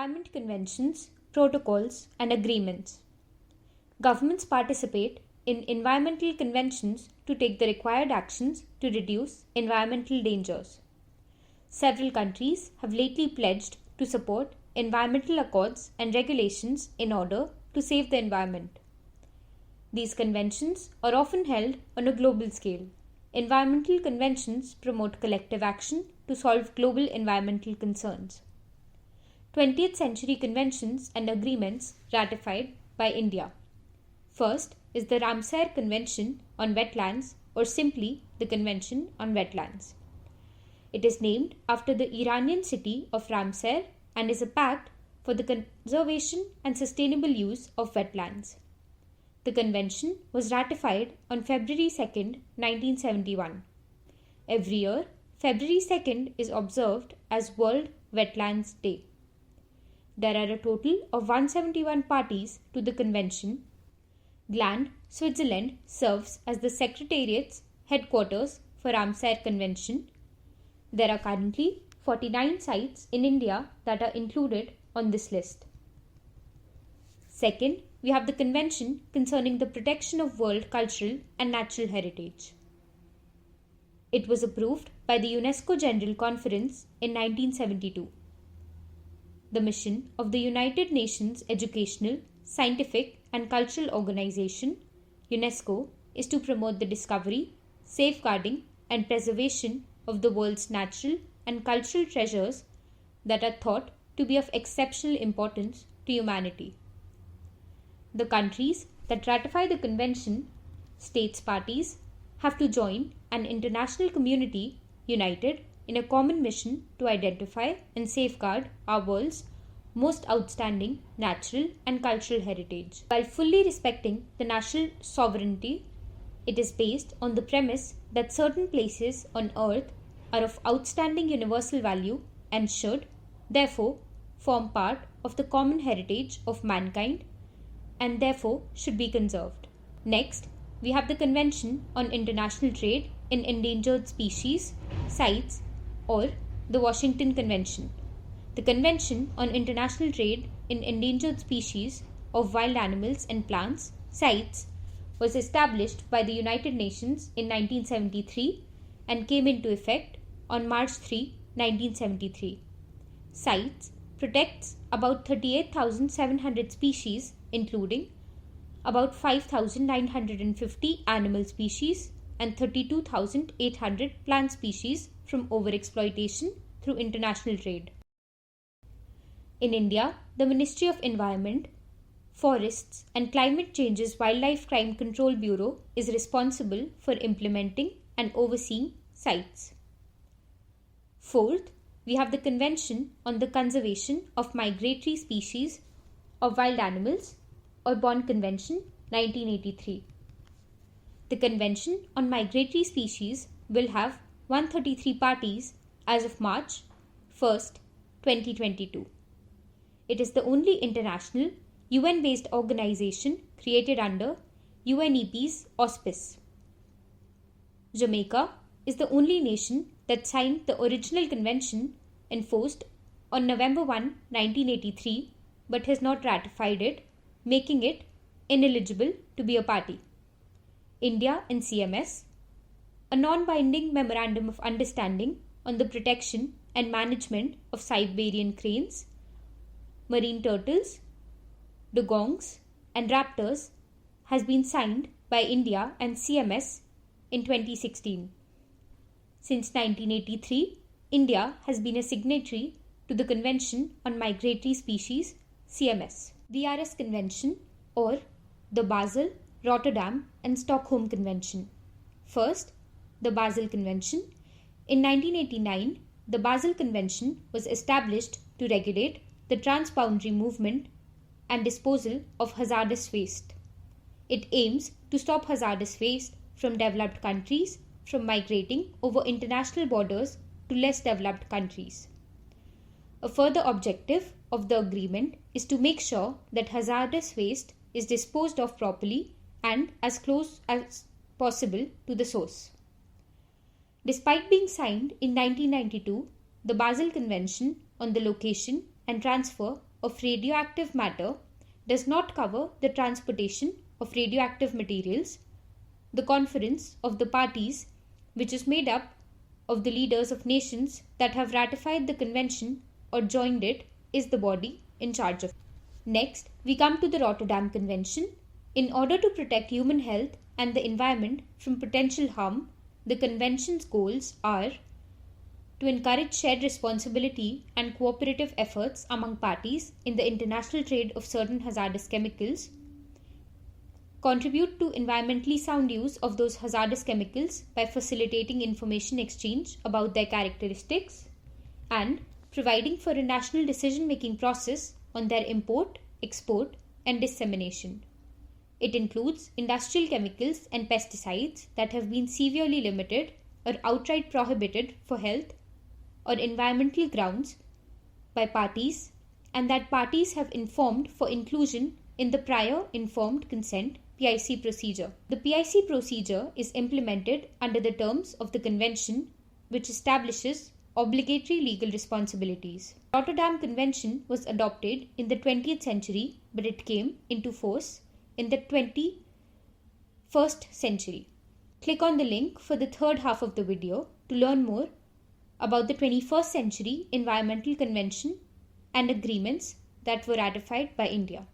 Environment conventions, protocols, and agreements. Governments participate in environmental conventions to take the required actions to reduce environmental dangers. Several countries have lately pledged to support environmental accords and regulations in order to save the environment. These conventions are often held on a global scale. Environmental conventions promote collective action to solve global environmental concerns. 20th century conventions and agreements ratified by India. First is the Ramsar Convention on Wetlands, or simply the Convention on Wetlands. It is named after the Iranian city of Ramsar and is a pact for the conservation and sustainable use of wetlands. The convention was ratified on February 2, 1971. Every year, February 2nd is observed as World Wetlands Day. There are a total of 171 parties to the convention. Gland, Switzerland serves as the Secretariat's headquarters for Ramsar Convention. There are currently 49 sites in India that are included on this list. Second, we have the Convention concerning the protection of world cultural and natural heritage. It was approved by the UNESCO General Conference in 1972. The mission of the United Nations Educational, Scientific and Cultural Organization, UNESCO, is to promote the discovery, safeguarding and preservation of the world's natural and cultural treasures that are thought to be of exceptional importance to humanity. The countries that ratify the convention, states parties, have to join an international community united in a common mission to identify and safeguard our world's most outstanding natural and cultural heritage. While fully respecting the national sovereignty, it is based on the premise that certain places on earth are of outstanding universal value and should, therefore, form part of the common heritage of mankind and therefore should be conserved. Next, we have the Convention on International Trade in Endangered Species, CITES, or the Washington Convention. The Convention on International Trade in Endangered Species of Wild Animals and Plants, CITES, was established by the United Nations in 1973 and came into effect on March 3, 1973. CITES protects about 38,700 species, including about 5,950 animal species and 32,800 plant species from overexploitation through international trade. In India, the Ministry of Environment, Forests and Climate Change's Wildlife Crime Control Bureau is responsible for implementing and overseeing CITES. Fourth, we have the Convention on the Conservation of Migratory Species of Wild Animals, or Bonn Convention, 1983. The Convention on Migratory Species will have 133 parties as of March 1st, 2022. It is the only international UN-based organization created under UNEP's auspice. Jamaica is the only nation that signed the original convention enforced on November 1, 1983, but has not ratified it, making it ineligible to be a party. India and CMS, a non-binding memorandum of understanding on the protection and management of Siberian cranes, marine turtles, dugongs, and raptors, has been signed by India and CMS in 2016. Since 1983, India has been a signatory to the Convention on Migratory Species, CMS. VRS Convention, or the Basel, Rotterdam and Stockholm Convention. First, the Basel Convention. In 1989, the Basel Convention was established to regulate the transboundary movement and disposal of hazardous waste. It aims to stop hazardous waste from developed countries from migrating over international borders to less developed countries. A further objective of the agreement is to make sure that hazardous waste is disposed of properly and as close as possible to the source. Despite being signed in 1992, the Basel Convention on the location and transfer of radioactive matter does not cover the transportation of radioactive materials. The Conference of the Parties, which is made up of the leaders of nations that have ratified the convention or joined it, is the body in charge of it. Next, we come to the Rotterdam Convention. In order to protect human health and the environment from potential harm, the Convention's goals are to encourage shared responsibility and cooperative efforts among parties in the international trade of certain hazardous chemicals, contribute to environmentally sound use of those hazardous chemicals by facilitating information exchange about their characteristics, and providing for a national decision-making process on their import, export, and dissemination. It includes industrial chemicals and pesticides that have been severely limited or outright prohibited for health or environmental grounds by parties, and that parties have informed for inclusion in the prior informed consent PIC procedure. The PIC procedure is implemented under the terms of the Convention, which establishes obligatory legal responsibilities. The Rotterdam Convention was adopted in the 20th century, but it came into force in the 21st century. Click on the link for the third half of the video to learn more about the 21st century Environmental Convention and agreements that were ratified by India.